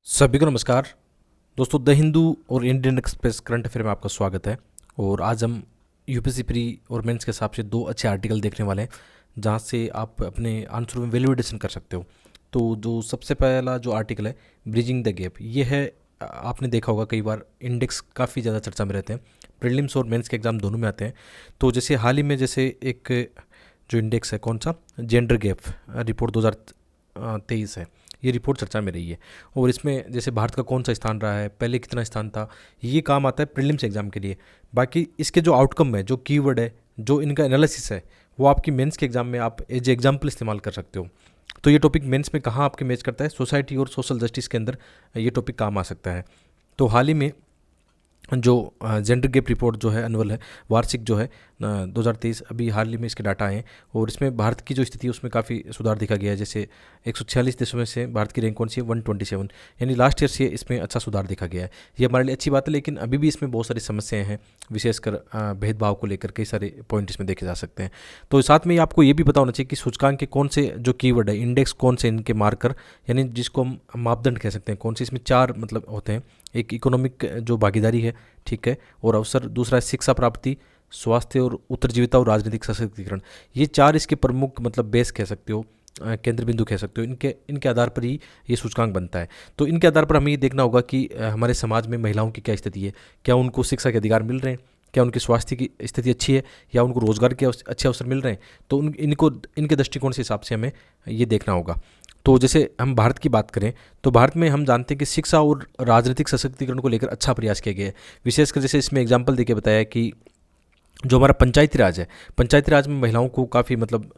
सभी को नमस्कार दोस्तों। द हिंदू और इंडियन एक्सप्रेस करंट अफेयर में आपका स्वागत है। और आज हम यूपीएससी प्री और मेंस के हिसाब से दो अच्छे आर्टिकल देखने वाले हैं जहां से आप अपने आंसर में वैल्यूएशन कर सकते हो। तो जो सबसे पहला जो आर्टिकल है ब्रिजिंग द गैप, ये है आपने देखा होगा कई बार इंडेक्स काफ़ी ज़्यादा चर्चा में रहते हैं, प्रीलिम्स और मेंस के एग्ज़ाम दोनों में आते हैं। तो जैसे हाल ही में जैसे एक जो इंडेक्स है कौन सा, जेंडर गैप रिपोर्ट 2023 है, ये रिपोर्ट चर्चा में रही है। और इसमें जैसे भारत का कौन सा स्थान रहा है, पहले कितना स्थान था, ये काम आता है प्रीलिम्स एग्जाम के लिए। बाकी इसके जो आउटकम है, जो कीवर्ड है, जो इनका एनालिसिस है, वो आपकी मेंस के एग्जाम में आप एज एग्जाम्पल इस्तेमाल कर सकते हो। तो ये टॉपिक मेंस में कहाँ आपके मैच करता है, सोसाइटी और सोशल जस्टिस के अंदर ये टॉपिक काम आ सकता है। तो हाल ही में जो जेंडर गैप रिपोर्ट जो है एनुअल है, वार्षिक जो है 2023, अभी हाल ही में इसके डाटा आए हैं और इसमें भारत की जो स्थिति है उसमें काफ़ी सुधार देखा गया है। जैसे 146 देशों में से भारत की रैंक कौन सी है, 127, यानी लास्ट ईयर से इसमें अच्छा सुधार देखा गया है। ये हमारे लिए अच्छी बात है, लेकिन अभी भी इसमें बहुत सारी समस्याएं हैं, विशेषकर भेदभाव को लेकर कई सारे पॉइंट इसमें देखे जा सकते हैं। तो साथ में आपको ये भी पता होना चाहिए कि सूचकांक के कौन से जो कीवर्ड है, इंडेक्स कौन से इनके मार्कर, यानी जिसको हम मापदंड कह सकते हैं, कौन से इसमें चार मतलब होते हैं। एक इकोनॉमिक जो भागीदारी है, ठीक है, और अवसर, दूसरा है शिक्षा प्राप्ति, स्वास्थ्य और उत्तरजीविता और राजनीतिक सशक्तिकरण। ये चार इसके प्रमुख मतलब बेस कह सकते हो, केंद्र बिंदु कह सकते हो। इनके आधार पर ही ये सूचकांक बनता है। तो इनके आधार पर हमें ये देखना होगा कि हमारे समाज में महिलाओं की क्या स्थिति है, क्या उनको शिक्षा के अधिकार मिल रहे हैं, क्या उनकी स्वास्थ्य की स्थिति अच्छी है, या उनको रोजगार के अच्छे अवसर मिल रहे हैं। तो इनके दृष्टिकोण से हिसाब से हमें ये देखना होगा। तो जैसे हम भारत की बात करें तो भारत में हम जानते हैं कि शिक्षा और राजनीतिक सशक्तिकरण को लेकर अच्छा प्रयास किया गया है। विशेषकर जैसे इसमें एग्जाम्पल देके बताया कि जो हमारा पंचायती राज है, पंचायती राज में महिलाओं को काफ़ी मतलब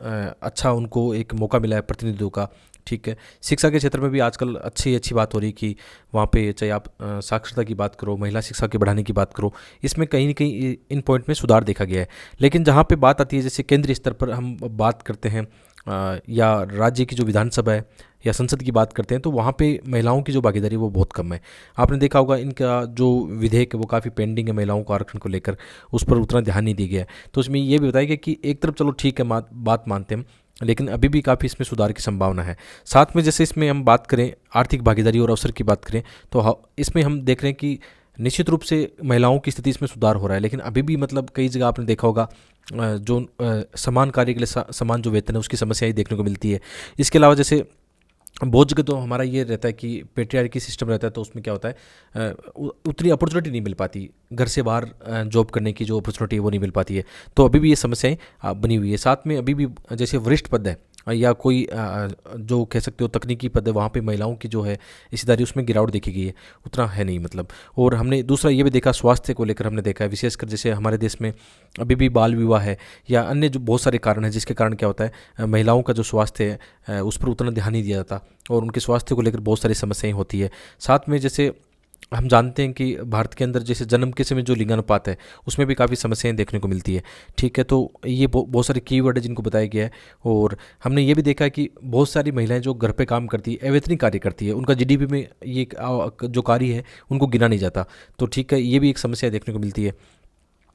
अच्छा उनको एक मौका मिला है प्रतिनिधित्व का, ठीक है। शिक्षा के क्षेत्र में भी आजकल अच्छी बात हो रही है कि वहाँ पे चाहे आप साक्षरता की बात करो, महिला शिक्षा के बढ़ाने की बात करो, इसमें कहीं ना कहीं इन पॉइंट में सुधार देखा गया है। लेकिन जहाँ पे बात आती है, जैसे केंद्रीय स्तर पर हम बात करते हैं या राज्य की जो विधानसभा है या संसद की बात करते हैं, तो वहाँ पे महिलाओं की जो भागीदारी वो बहुत कम है। आपने देखा होगा इनका जो विधेयक है वो काफ़ी पेंडिंग है महिलाओं को आरक्षण को लेकर, उस पर उतना ध्यान नहीं दिया गया है। तो इसमें ये भी बताया गया कि एक तरफ चलो ठीक है, बात मानते हैं, लेकिन अभी भी काफ़ी इसमें सुधार की संभावना है। साथ में जैसे इसमें हम बात करें आर्थिक भागीदारी और अवसर की बात करें, तो इसमें हम देख रहे हैं कि निश्चित रूप से महिलाओं की स्थिति इसमें सुधार हो रहा है। लेकिन अभी भी मतलब कई जगह आपने देखा होगा जो समान कार्य के लिए समान जो वेतन है उसकी समस्या ही देखने को मिलती है। इसके अलावा जैसे बहुत जगह तो हमारा ये रहता है कि पेट्रियार्की सिस्टम रहता है, तो उसमें क्या होता है उतनी अपॉर्चुनिटी नहीं मिल पाती, घर से बाहर जॉब करने की जो अपॉर्चुनिटी है वो नहीं मिल पाती है। तो अभी भी ये समस्याएं बनी हुई है। साथ में अभी भी जैसे वरिष्ठ पद है या कोई जो कह सकते हो तकनीकी पद है, वहाँ पे महिलाओं की जो है हिस्सेदारी उसमें गिरावट देखी गई है, उतना है नहीं मतलब। और हमने दूसरा ये भी देखा, स्वास्थ्य को लेकर हमने देखा है, विशेषकर जैसे हमारे देश में अभी भी बाल विवाह है या अन्य जो बहुत सारे कारण हैं, जिसके कारण क्या होता है महिलाओं का जो स्वास्थ्य है उस पर उतना ध्यान नहीं दिया जाता और उनके स्वास्थ्य को लेकर बहुत सारी समस्याएं होती है। साथ में जैसे हम जानते हैं कि भारत के अंदर जैसे जन्म के समय जो लिंगानुपात है उसमें भी काफ़ी समस्याएं देखने को मिलती है, ठीक है। तो ये बहुत सारे कीवर्ड है जिनको बताया गया है। और हमने ये भी देखा है कि बहुत सारी महिलाएं जो घर पे काम करती है, अवैतनिक कार्य करती है, उनका जीडीपी में ये जो कार्य है उनको गिना नहीं जाता। तो ठीक है, ये भी एक समस्या देखने को मिलती है।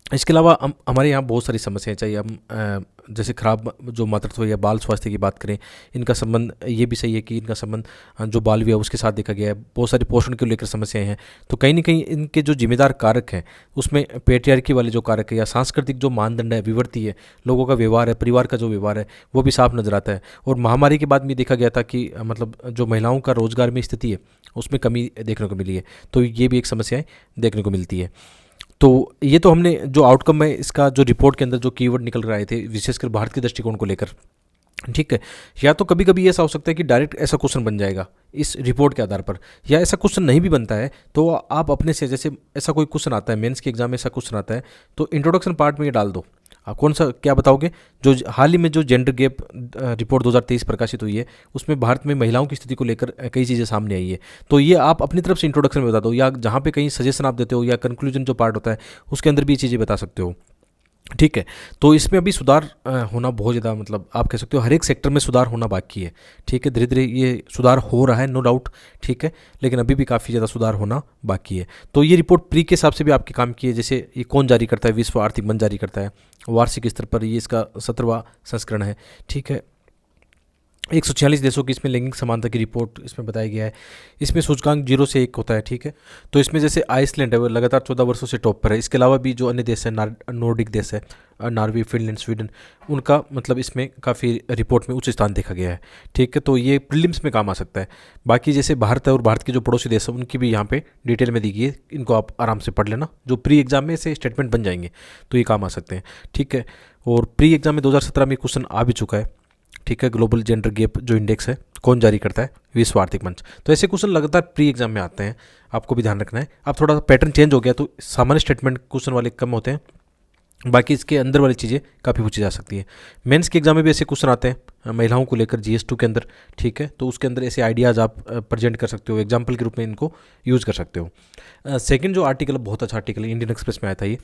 इसके अलावा हमारे यहाँ बहुत सारी समस्याएं, चाहिए हम जैसे खराब जो मातृत्व या बाल स्वास्थ्य की बात करें, इनका संबंध ये भी सही है कि इनका संबंध जो बाल विवाह उसके साथ देखा गया है। बहुत सारी पोषण को लेकर समस्याएं हैं। तो कहीं ना कहीं इनके जो जिम्मेदार कारक हैं उसमें पेट्रियार्की वाले जो कारक है या सांस्कृतिक जो मानदंड है, विवर्ती है, लोगों का व्यवहार है, परिवार का जो व्यवहार है, वो भी साफ नजर आता है। और महामारी के बाद भी देखा गया था कि मतलब जो महिलाओं का रोजगार में स्थिति है उसमें कमी देखने को मिली है। तो ये भी एक समस्याएं देखने को मिलती है। तो ये तो हमने जो आउटकम है इसका, जो रिपोर्ट के अंदर जो कीवर्ड निकल रहे थे विशेषकर भारत के दृष्टिकोण को लेकर, ठीक है। या तो कभी कभी ऐसा हो सकता है कि डायरेक्ट ऐसा क्वेश्चन बन जाएगा इस रिपोर्ट के आधार पर, या ऐसा क्वेश्चन नहीं भी बनता है तो आप अपने से, जैसे ऐसा कोई क्वेश्चन आता है मेंस के एग्जाम में, ऐसा क्वेश्चन आता है तो इंट्रोडक्शन पार्ट में ये डाल दो। आप कौन सा क्या बताओगे, जो हाल ही में जो जेंडर गैप रिपोर्ट 2023 प्रकाशित हुई है उसमें भारत में महिलाओं की स्थिति को लेकर कई चीज़ें सामने आई है। तो ये आप अपनी तरफ से इंट्रोडक्शन में बता दो, या जहाँ पे कहीं सजेशन आप देते हो या कंक्लूजन जो पार्ट होता है उसके अंदर भी ये चीज़ें बता सकते हो, ठीक है। तो इसमें अभी सुधार होना बहुत ज़्यादा, मतलब आप कह सकते हो हर एक सेक्टर में सुधार होना बाकी है, ठीक है। धीरे धीरे ये सुधार हो रहा है, नो डाउट, ठीक है, लेकिन अभी भी काफ़ी ज़्यादा सुधार होना बाकी है। तो ये रिपोर्ट प्री के हिसाब से भी आपके काम की है। जैसे ये कौन जारी करता है, विश्व आर्थिक मंच जारी करता है, वार्षिक स्तर पर ये इसका 17वां संस्करण है, ठीक है। 146 देशों की इसमें लैंगिक समानता की रिपोर्ट इसमें बताया गया है। इसमें सूचकांक 0 से 1 होता है, ठीक है। तो इसमें जैसे आइसलैंड है वो लगातार 14 वर्षों से टॉप पर है। इसके अलावा भी जो अन्य देश है, नॉर्डिक देश है, नॉर्वे, फिनलैंड, स्वीडन, उनका मतलब इसमें काफ़ी रिपोर्ट में उच्च स्थान देखा गया है, ठीक है। तो ये प्रीलिम्स में काम आ सकता है। बाकी जैसे भारत है और भारत के जो पड़ोसी देश हैं उनकी भी यहाँ पे डिटेल में दी गई है, इनको आप आराम से पढ़ लेना। जो प्री एग्जाम में से स्टेटमेंट बन जाएंगे तो ये काम आ सकते हैं, ठीक है। और प्री एग्जाम में 2017 में क्वेश्चन आ भी चुका है, ठीक है। ग्लोबल जेंडर गैप जो इंडेक्स है कौन जारी करता है? विश्व आर्थिक मंच। तो ऐसे क्वेश्चन लगातार प्री एग्जाम में आते हैं, आपको भी ध्यान रखना है। अब थोड़ा सा पैटर्न चेंज हो गया तो सामान्य स्टेटमेंट क्वेश्चन वाले कम होते हैं, बाकी इसके अंदर वाली चीज़ें काफ़ी पूछी जा सकती है। मेंस के एग्जाम में भी ऐसे क्वेश्चन आते हैं महिलाओं को लेकर GS2 के अंदर, ठीक है। तो उसके अंदर ऐसे आइडियाज़ आप प्रेजेंट कर सकते हो, एग्जाम्पल के रूप में इनको यूज़ कर सकते हो। सेकंड जो आर्टिकल, बहुत अच्छा आर्टिकल है, इंडियन एक्सप्रेस में आया था ये,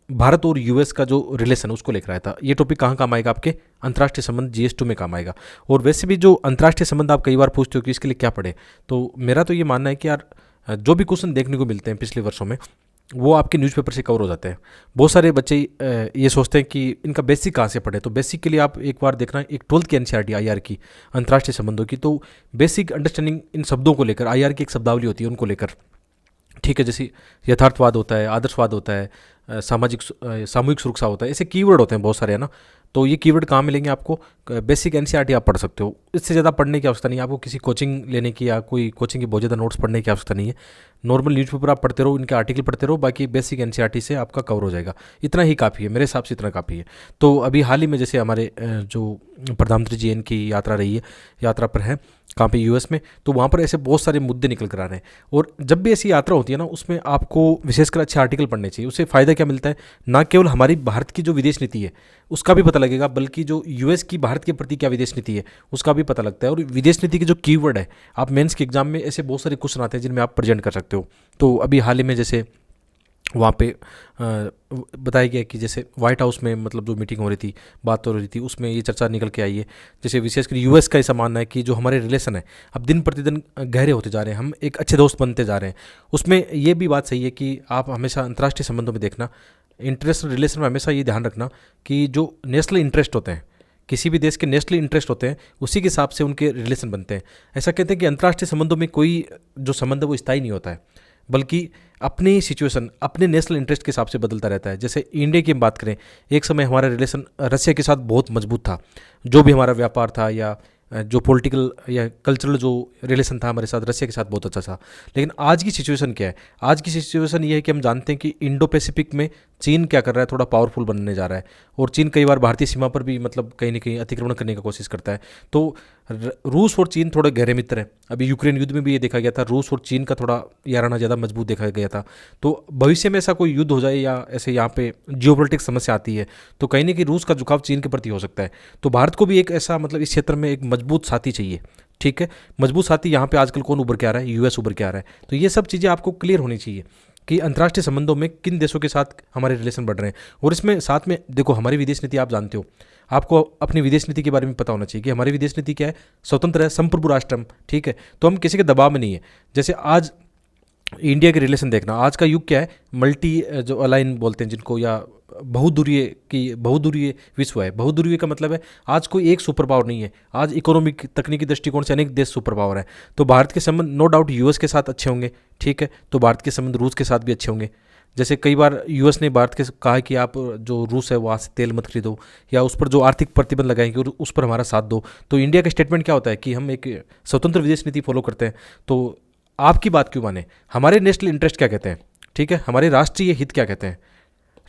भारत और US का जो रिलेशन उसको लेकर आया था। ये टॉपिक कहाँ काम आएगा? आपके अंतर्राष्ट्रीय संबंध GS2 में काम आएगा। और वैसे भी जो अंतर्राष्ट्रीय संबंध आप कई बार पूछते हो कि इसके लिए क्या पढ़े, तो मेरा तो ये मानना है कि यार जो भी क्वेश्चन देखने को मिलते हैं पिछले वर्षों में वो आपके न्यूज़पेपर से कवर हो जाते हैं। बहुत सारे बच्चे ये सोचते हैं कि इनका बेसिक कहाँ से पढ़े, तो बेसिक के लिए आप एक बार देखना एक 12th की NCERT IR की अंतर्राष्ट्रीय संबंधों की, तो बेसिक अंडरस्टैंडिंग इन शब्दों को लेकर, IR की एक शब्दावली होती है उनको लेकर, ठीक है। जैसे यथार्थवाद होता है, आदर्शवाद होता है, सामूहिक सुरक्षा होता है, ऐसे कीवर्ड होते हैं बहुत सारे, है ना। तो ये कीवर्ड कहाँ मिलेंगे आपको? बेसिक NCERT आप पढ़ सकते हो। इससे ज़्यादा पढ़ने की आवश्यकता नहीं है आपको, किसी कोचिंग लेने की या कोई कोचिंग के बहुत ज़्यादा नोट्स पढ़ने की आवश्यकता नहीं है। नॉर्मल न्यूज़पेपर आप पढ़ते रहो, इनके आर्टिकल पढ़ते रहो, बाकी बेसिक NCERT से आपका कवर हो जाएगा। इतना ही काफ़ी है, मेरे हिसाब से इतना काफ़ी है। तो अभी हाल ही में जैसे हमारे जो प्रधानमंत्री जी इनकी यात्रा रही है, यात्रा पर है कहाँ पे? US में। तो वहाँ पर ऐसे बहुत सारे मुद्दे निकल कर आ रहे हैं, और जब भी ऐसी यात्रा होती है ना उसमें आपको विशेषकर अच्छे आर्टिकल पढ़ने चाहिए। उससे फ़ायदा क्या मिलता है? ना केवल हमारी भारत की जो विदेश नीति है उसका भी पता लगेगा, बल्कि जो US की भारत के प्रति क्या विदेश नीति है उसका भी पता लगता है। और विदेश नीति के जो कीवर्ड है, आप मेंस के एग्जाम में ऐसे बहुत सारे क्वेश्चन आते हैं जिनमें आप प्रेजेंट कर सकते हो। तो अभी हाल ही में जैसे वहाँ पे बताया गया कि जैसे व्हाइट हाउस में मतलब जो मीटिंग हो रही थी, बात हो रही थी, उसमें ये चर्चा निकल के आई है। जैसे विशेषकर US का ऐसा मानना है कि जो हमारे रिलेशन है अब दिन प्रतिदिन गहरे होते जा रहे हैं, हम एक अच्छे दोस्त बनते जा रहे हैं। उसमें ये भी बात सही है कि आप हमेशा अंतर्राष्ट्रीय संबंधों में देखना, इंटरनेशनल रिलेशन में हमेशा ये ध्यान रखना कि जो नेशनल इंटरेस्ट होते हैं, किसी भी देश के नेशनल इंटरेस्ट होते हैं, उसी के हिसाब से उनके रिलेशन बनते हैं। ऐसा कहते हैं कि अंतर्राष्ट्रीय संबंधों में कोई जो संबंध है वो स्थायी नहीं होता है, बल्कि अपनी सिचुएशन, अपने नेशनल इंटरेस्ट के हिसाब से बदलता रहता है। जैसे इंडिया की हम बात करें, एक समय हमारा रिलेशन रसिया के साथ बहुत मजबूत था, जो भी हमारा व्यापार था या जो पॉलिटिकल या कल्चरल जो रिलेशन था हमारे साथ रसिया के साथ बहुत अच्छा था। लेकिन आज की सिचुएशन क्या है? आज की सिचुएशन ये है कि हम जानते हैं कि इंडो पैसिफिक में चीन क्या कर रहा है, थोड़ा पावरफुल बनने जा रहा है, और चीन कई बार भारतीय सीमा पर भी मतलब कहीं ना कहीं अतिक्रमण करने की कोशिश करता है। तो रूस और चीन थोड़े गहरे मित्र हैं। अभी यूक्रेन युद्ध में भी ये देखा गया था, रूस और चीन का थोड़ा याराना ज़्यादा मजबूत देखा गया था। तो भविष्य में ऐसा कोई युद्ध हो जाए या ऐसे यहाँ पे जियोपॉलिटिक्स समस्या आती है तो कहीं ना कहीं रूस का झुकाव चीन के प्रति हो सकता है। तो भारत को भी एक ऐसा मतलब इस क्षेत्र में एक मजबूत साथी चाहिए, ठीक है। मजबूत साथी यहाँ पे आजकल कौन उभर के आ रहा है? US उभर के आ रहा है। तो ये सब चीज़ें आपको क्लियर होनी चाहिए कि अंतर्राष्ट्रीय संबंधों में किन देशों के साथ हमारे रिलेशन बढ़ रहे हैं। और इसमें साथ में देखो, हमारी विदेश नीति आप जानते हो, आपको अपनी विदेश नीति के बारे में पता होना चाहिए कि हमारी विदेश नीति क्या है। स्वतंत्र है, संप्रभु राष्ट्र हम, ठीक है। तो हम किसी के दबाव में नहीं है। जैसे आज इंडिया के रिलेशन देखना, आज का युग क्या है? मल्टी जो अलाइन बोलते हैं जिनको, या बहुध्रुवीय विश्व है। बहुध्रुवीय का मतलब है आज कोई एक सुपर पावर नहीं है, आज इकोनॉमिक तकनीकी दृष्टिकोण से अनेक देश सुपर पावर है। तो भारत के संबंध नो डाउट US के साथ अच्छे होंगे, ठीक है। तो भारत के संबंध रूस के साथ भी अच्छे होंगे। जैसे कई बार US ने भारत के कहा कि आप जो रूस है वहाँ से तेल मत खरीदो, या उस पर जो आर्थिक प्रतिबंध लगाएंगे और उस पर हमारा साथ दो। तो इंडिया का स्टेटमेंट क्या होता है कि हम एक स्वतंत्र विदेश नीति फॉलो करते हैं। तो आपकी बात क्यों माने? हमारे नेशनल इंटरेस्ट क्या कहते हैं, ठीक है, हमारे राष्ट्रीय हित क्या कहते हैं।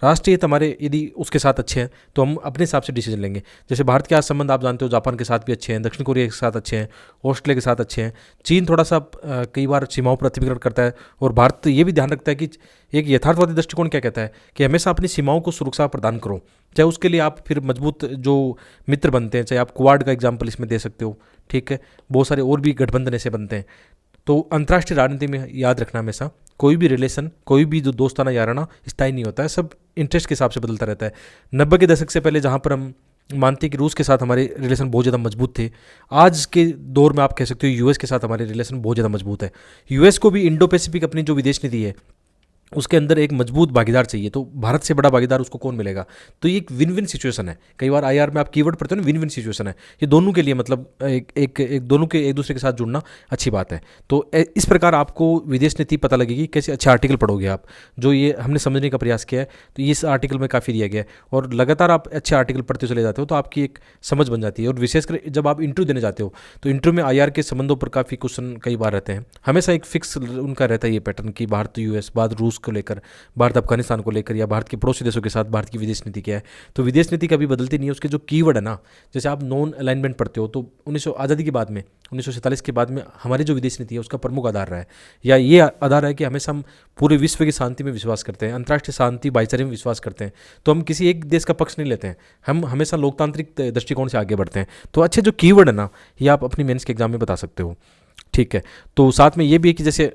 राष्ट्रीय हित हमारे यदि उसके साथ अच्छे हैं तो हम अपने हिसाब से डिसीजन लेंगे। जैसे भारत के आज संबंध आप जानते हो, जापान के साथ भी अच्छे हैं, दक्षिण कोरिया के साथ अच्छे हैं, ऑस्ट्रेलिया के साथ अच्छे हैं। चीन थोड़ा सा कई बार सीमाओं पर अतिक्रमण करता है, और भारत तो ये भी ध्यान रखता है कि एक यथार्थवादी दृष्टिकोण क्या कहता है कि हमेशा अपनी सीमाओं को सुरक्षा प्रदान करो, चाहे उसके लिए आप फिर मजबूत जो मित्र बनते हैं, चाहे आप क्वाड का एग्जाम्पल इसमें दे सकते हो, ठीक है। बहुत सारे और भी गठबंधन ऐसे बनते हैं। तो अंतर्राष्ट्रीय राजनीति में याद रखना हमेशा, कोई भी रिलेशन, कोई भी जो दोस्ताना याराना स्थायी नहीं होता है, सब इंटरेस्ट के हिसाब से बदलता रहता है। 90 के दशक से पहले जहाँ पर हम मानते हैं कि रूस के साथ हमारे रिलेशन बहुत ज़्यादा मजबूत थे, आज के दौर में आप कह सकते हो US के साथ हमारे रिलेशन बहुत ज़्यादा मजबूत है। US को भी इंडो पैसिफिक अपनी जो विदेश नीति है उसके अंदर एक मजबूत भागीदार चाहिए, तो भारत से बड़ा भागीदार उसको कौन मिलेगा। तो ये एक विन विन सिचुएशन है। कई बार आईआर में आप कीवर्ड पढ़ते हो ना, विन विन सिचुएशन है, ये दोनों के लिए मतलब एक दोनों के एक दूसरे के साथ जुड़ना अच्छी बात है। तो इस प्रकार आपको विदेश नीति पता लगेगी, कैसे अच्छे आर्टिकल पढ़ोगे आप, जो ये हमने समझने का प्रयास किया है। तो इस आर्टिकल में काफ़ी दिया गया है, और लगातार आप अच्छे आर्टिकल पढ़ते चले जाते हो तो आपकी एक समझ बन जाती है। और विशेषकर जब आप इंटरव्यू देने जाते हो, तो इंटरव्यू में आईआर के संबंधों पर काफ़ी क्वेश्चन कई बार रहते हैं। हमेशा एक फिक्स उनका रहता है ये पैटर्न कि भारत यूएस, भारत रूस को लेकर, भारत अफगानिस्तान को लेकर, या भारत के पड़ोसी देशों के साथ भारत की विदेश नीति क्या है। तो विदेश नीति कभी बदलती नहीं है। उसके जो कीवर्ड है ना, जैसे आप नॉन अलाइनमेंट पढ़ते हो, तो 1900 आज़ादी के बाद में, 1947 के बाद में हमारी जो विदेश नीति है उसका प्रमुख आधार रहा है, या ये आधार है कि हमेशा हम पूरे विश्व की शांति में विश्वास करते हैं, अंतर्राष्ट्रीय शांति भाईचारे में विश्वास करते हैं। तो हम किसी एक देश का पक्ष नहीं लेते हैं, हम हमेशा लोकतांत्रिक दृष्टिकोण से आगे बढ़ते हैं। तो अच्छे जो कीवर्ड है ना, ये आप अपनी मेंस के एग्जाम में बता सकते हो। ठीक है, तो साथ में ये भी है कि जैसे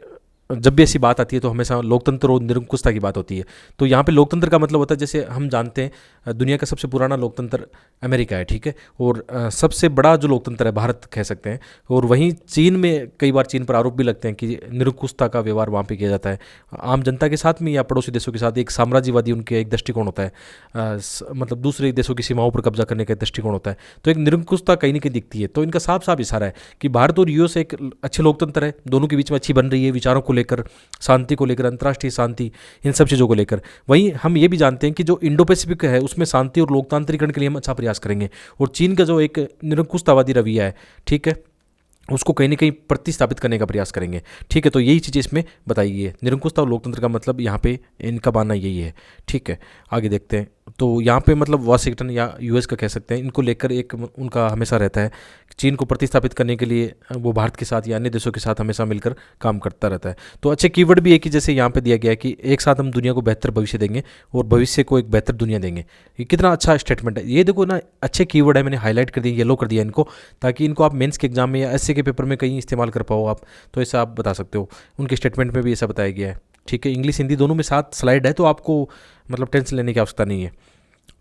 जब भी ऐसी बात आती है तो हमेशा लोकतंत्र और निरंकुशता की बात होती है। तो यहाँ पे लोकतंत्र का मतलब होता है, जैसे हम जानते हैं दुनिया का सबसे पुराना लोकतंत्र अमेरिका है, ठीक है, और सबसे बड़ा जो लोकतंत्र है भारत कह सकते हैं। और वहीं चीन में कई बार चीन पर आरोप भी लगते हैं कि निरंकुशता का व्यवहार वहाँ पे किया जाता है आम जनता के साथ में या पड़ोसी देशों के साथ। एक साम्राज्यवादी उनके एक दृष्टिकोण होता है, मतलब दूसरे देशों की सीमाओं पर कब्जा करने का दृष्टिकोण होता है। तो एक निरंकुशता कहीं ना कहीं दिखती है। तो इनका साफ साफ इशारा है कि भारत और यूएस एक अच्छे लोकतंत्र है, दोनों के बीच में अच्छी बन रही है, विचारों को लेकर, शांति को लेकर, अंतर्राष्ट्रीय शांति, इन सब चीज़ों को लेकर। वहीं हम ये भी जानते हैं कि जो इंडो पैसिफिक है उसमें शांति और लोकतांत्रिकरण के लिए हम अच्छा प्रयास करेंगे। और चीन का जो एक निरंकुशतावादी रवैया है, ठीक है, उसको कहीं ना कहीं प्रतिस्थापित करने का प्रयास करेंगे। ठीक है, तो यही चीज़ें इसमें बताई गई है। निरंकुशता और लोकतंत्र का मतलब यहाँ पे इनका मानना यही है। ठीक है, आगे देखते हैं। तो यहाँ पे मतलब वाशिंगटन या यूएस का कह सकते हैं, इनको लेकर एक उनका हमेशा रहता है चीन को प्रतिस्थापित करने के लिए वो भारत के साथ या अन्य देशों के साथ हमेशा मिलकर काम करता रहता है। तो अच्छे कीवर्ड भी है कि जैसे यहाँ पे दिया गया है कि एक साथ हम दुनिया को बेहतर भविष्य देंगे और भविष्य को एक बेहतर दुनिया देंगे। ये कितना अच्छा स्टेटमेंट है। ये देखो ना, अच्छे कीवर्ड है, मैंने हाईलाइट कर दिया, येलो कर दिया इनको, ताकि इनको आप मेंस के एग्जाम में या एसए के पेपर में कहीं इस्तेमाल कर पाओ आप। तो ऐसा आप बता सकते हो। उनके स्टेटमेंट में भी ऐसा बताया गया है। ठीक है, इंग्लिश हिंदी दोनों में साथ स्लाइड है, तो आपको मतलब टेंशन लेने की आवश्यकता नहीं है।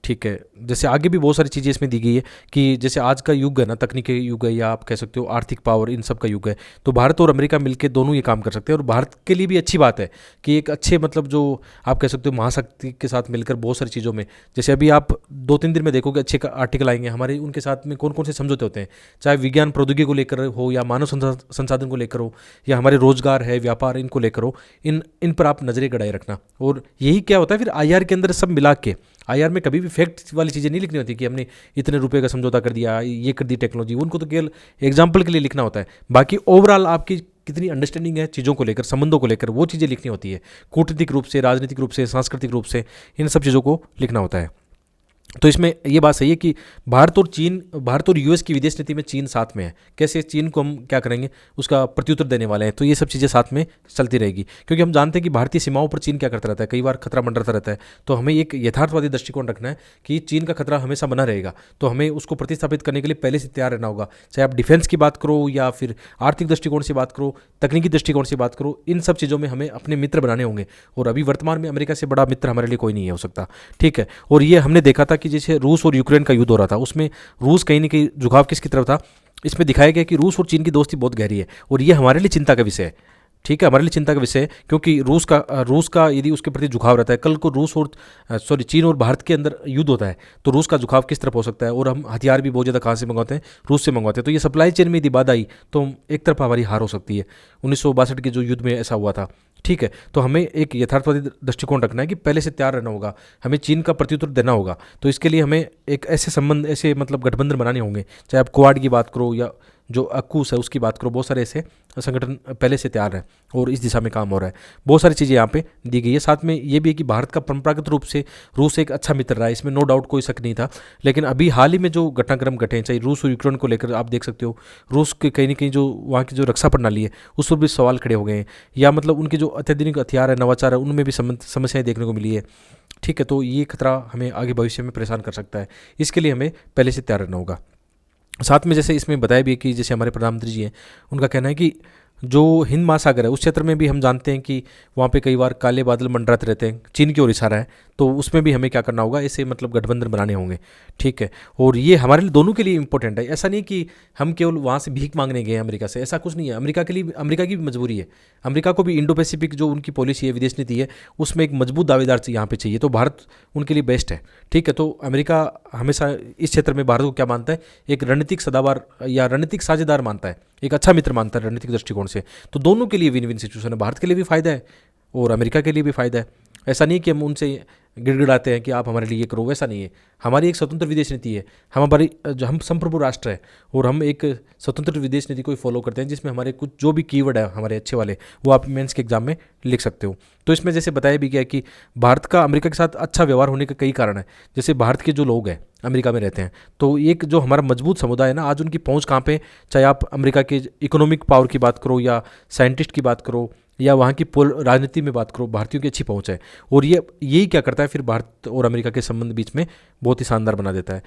ठीक है, जैसे आगे भी बहुत सारी चीज़ें इसमें दी गई है कि जैसे आज का युग है ना, तकनीकी युग है, या आप कह सकते हो आर्थिक पावर, इन सब का युग है। तो भारत और अमेरिका मिलकर दोनों ये काम कर सकते हैं। और भारत के लिए भी अच्छी बात है कि एक अच्छे मतलब जो आप कह सकते हो महाशक्ति के साथ मिलकर बहुत सारी चीज़ों में, जैसे अभी आप 2-3 दिन में देखोगे अच्छे आर्टिकल आएंगे हमारे, उनके साथ में कौन कौन से समझौते होते हैं, चाहे विज्ञान प्रौद्योगिकी को लेकर हो, या मानव संसाधन को लेकर हो, या हमारे रोजगार है, व्यापार, इनको लेकर हो। इन पर आप नजरें गड़ाए रखना। और यही क्या होता है फिर आईआर के अंदर सब मिला के, आईआर में कभी भी फैक्ट वाली चीज़ें नहीं लिखनी होती कि हमने इतने रुपए का समझौता कर दिया, ये कर दी टेक्नोलॉजी, उनको तो केवल एग्जाम्पल के लिए लिखना होता है। बाकी ओवरऑल आपकी कितनी अंडरस्टैंडिंग है चीज़ों को लेकर, संबंधों को लेकर, वो चीज़ें लिखनी होती है। कूटनीतिक रूप से, राजनीतिक रूप से, सांस्कृतिक रूप से, इन सब चीज़ों को लिखना होता है। तो इसमें ये बात सही है कि भारत और यूएस की विदेश नीति में चीन साथ में है। कैसे चीन को हम क्या करेंगे, उसका प्रत्युत्तर देने वाले हैं। तो ये सब चीज़ें साथ में चलती रहेगी, क्योंकि हम जानते हैं कि भारतीय सीमाओं पर चीन क्या करता रहता है, कई बार खतरा मंडराता रहता है। तो हमें एक यथार्थवादी दृष्टिकोण रखना है कि चीन का खतरा हमेशा बना रहेगा। तो हमें उसको प्रतिस्थापित करने के लिए पहले से तैयार रहना होगा, चाहे आप डिफेंस की बात करो या फिर आर्थिक दृष्टिकोण से बात करो, तकनीकी दृष्टिकोण से बात करो। इन सब चीज़ों में हमें अपने मित्र बनाने होंगे। और अभी वर्तमान में अमेरिका से बड़ा मित्र हमारे लिए कोई नहीं है हो सकता। ठीक है, और ये हमने देखा था कि जैसे रूस और यूक्रेन का युद्ध हो रहा था, उसमें रूस कहीं ना कहीं झुकाव किसकी तरफ था, इसमें दिखाया गया कि रूस और चीन की दोस्ती बहुत गहरी है। और ये हमारे लिए चिंता का विषय है। ठीक है, हमारे लिए चिंता का विषय है, क्योंकि रूस का यदि उसके प्रति झुकाव रहता है, कल को चीन और भारत के अंदर युद्ध होता है, तो रूस का झुकाव किस तरफ हो सकता है। और हम हथियार भी बहुत ज़्यादा कहाँ से मंगवाते हैं, रूस से मंगवाते हैं। तो ये सप्लाई चेन में यदि बाधा आई तो एक तरफ हमारी हार हो सकती है। 1962 के जो युद्ध में ऐसा हुआ था। ठीक है, तो हमें एक यथार्थवादी दृष्टिकोण रखना है कि पहले से तैयार रहना होगा, हमें चीन का प्रत्युत्तर देना होगा। तो इसके लिए हमें एक ऐसे मतलब गठबंधन बनाने होंगे, चाहे आप क्वाड की बात करो या जो अक्कूस है उसकी बात करो। बहुत सारे ऐसे संगठन पहले से तैयार हैं और इस दिशा में काम हो रहा है। बहुत सारी चीज़ें यहाँ पे दी गई है। साथ में ये भी है कि भारत का परंपरागत रूप से रूस एक अच्छा मित्र रहा है, इसमें नो डाउट कोई शक नहीं था। लेकिन अभी हाल ही में जो घटनाक्रम घटे हैं, चाहे रूस और यूक्रेन को लेकर आप देख सकते हो, रूस के कहीं ना कहीं जो वहाँ की जो रक्षा प्रणाली है उस पर भी सवाल खड़े हो गए हैं, या मतलब उनके जो अत्याधुनिक हथियार है, नवाचार है, उनमें भी समस्याएं देखने को मिली है। ठीक है, तो ये खतरा हमें आगे भविष्य में परेशान कर सकता है। इसके लिए हमें पहले से तैयार रहना होगा। साथ में जैसे इसमें बताया भी है कि जैसे हमारे प्रधानमंत्री जी हैं, उनका कहना है कि जो हिंद महासागर है उस क्षेत्र में भी हम जानते हैं कि वहाँ पे कई बार काले बादल मंडराते रहते हैं, चीन की ओर इशारा है, तो उसमें भी हमें क्या करना होगा, ऐसे मतलब गठबंधन बनाने होंगे। ठीक है, और ये हमारे लिए दोनों के लिए इंपॉर्टेंट है। ऐसा नहीं कि हम केवल वहाँ से भीख मांगने गए हैं अमेरिका से, ऐसा कुछ नहीं है। अमेरिका के लिए, अमेरिका की भी मजबूरी है, अमेरिका को भी इंडो पैसिफिक जो उनकी पॉलिसी है, विदेश नीति है, उसमें एक मजबूत दावेदार यहाँ पे चाहिए, तो भारत उनके लिए बेस्ट है। ठीक है, तो अमेरिका हमेशा इस क्षेत्र में भारत को क्या मानता है, एक रणनीतिक सदाबार या रणनीतिक साझेदार मानता है, एक अच्छा मित्र मानता है रणनीतिक दृष्टिकोण से। तो दोनों के लिए विन विन सिचुएशन है, भारत के लिए भी फायदा है और अमेरिका के लिए भी फायदा है। ऐसा नहीं कि हम उनसे गिड़गिड़ाते हैं कि आप हमारे लिए ये करो, वैसा नहीं है। हमारी एक स्वतंत्र विदेश नीति है, हम संप्रभु राष्ट्र है और हम एक स्वतंत्र विदेश नीति को फॉलो करते हैं, जिसमें हमारे कुछ जो भी कीवर्ड है हमारे अच्छे वाले, वो आप मेंस के एग्जाम में लिख सकते हो। तो इसमें जैसे बताया भी गया कि भारत का अमेरिका के साथ अच्छा व्यवहार होने के कई कारण है। जैसे भारत के जो लोग हैं अमेरिका में रहते हैं, तो एक जो हमारा मजबूत समुदाय है ना, आज उनकी पहुंच कहाँ पे, चाहे आप अमेरिका के इकोनॉमिक पावर की बात करो या साइंटिस्ट की बात करो या वहाँ की राजनीति में बात करो, भारतीयों की अच्छी पहुंच है। और ये यही क्या करता है, फिर भारत और अमेरिका के संबंध बीच में बहुत ही शानदार बना देता है।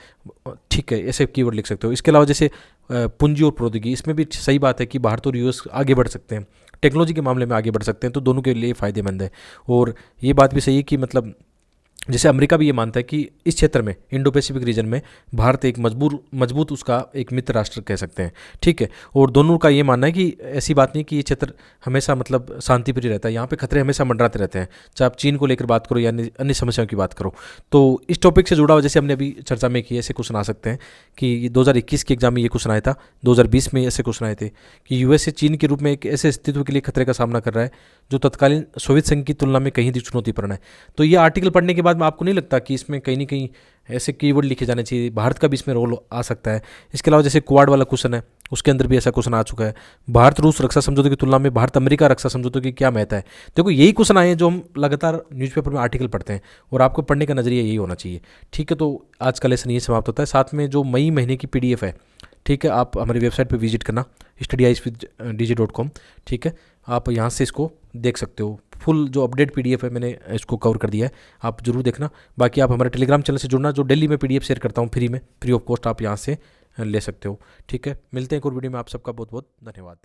ठीक है, ऐसे कीवर्ड लिख सकते हो। इसके अलावा जैसे पूंजी और प्रौद्योगिकी, इसमें भी सही बात है कि भारत और यूएस आगे बढ़ सकते हैं, टेक्नोलॉजी के मामले में आगे बढ़ सकते हैं, तो दोनों के लिए फ़ायदेमंद है। और ये बात भी सही है कि मतलब जैसे अमेरिका भी ये मानता है कि इस क्षेत्र में, इंडो पैसिफिक रीजन में, भारत एक मजबूत उसका एक मित्र राष्ट्र कह सकते हैं। ठीक है, और दोनों का ये मानना है कि ऐसी बात नहीं कि ये क्षेत्र हमेशा मतलब शांतिप्रिय रहता है, यहाँ पे खतरे हमेशा मंडराते रहते हैं, चाहे आप चीन को लेकर बात करो या अन्य समस्याओं की बात करो। तो इस टॉपिक से जुड़ा हुआ, जैसे हमने अभी चर्चा में की, ऐसे क्वेश्चन आ सकते हैं कि 2021 के एग्जाम में ये क्वेश्चन आया था, 2020 में ऐसे क्वेश्चन आए थे कि यूएसए चीन के रूप में एक ऐसे अस्तित्व के लिए खतरे का सामना कर रहा है जो तत्कालीन सोवियत संघ की तुलना में कहीं अधिक चुनौतीपूर्ण है। तो ये आर्टिकल पढ़ने के बाद में आपको नहीं लगता कि इसमें कहीं ना कहीं ऐसे कीवर्ड लिखे जाने चाहिए, भारत का भी इसमें रोल आ सकता है। इसके अलावा जैसे क्वाड वाला क्वेश्चन है, उसके अंदर भी ऐसा क्वेश्चन आ चुका है, भारत रूस रक्षा समझौते की तुलना में भारत अमेरिका रक्षा समझौते की क्या महत्व है। देखो यही क्वेश्चन आए हैं जो हम लगातार न्यूज़पेपर में आर्टिकल पढ़ते हैं, और आपको पढ़ने का नजरिया यही होना चाहिए। ठीक है, तो आज का लेसन ये समाप्त होता है। साथ में जो मई महीने की PDF है, ठीक है, आप हमारी वेबसाइट पे विजिट करना, studyiswithdj.com। ठीक है, आप यहाँ से इसको देख सकते हो, फुल जो अपडेट PDF है मैंने इसको कवर कर दिया है, आप जरूर देखना। बाकी आप हमारे टेलीग्राम चैनल से जुड़ना, जो डेली में PDF शेयर करता हूँ फ्री ऑफ कॉस्ट, आप यहाँ से ले सकते हो। ठीक है, मिलते हैं एक और वीडियो में, आप सबका बहुत बहुत धन्यवाद।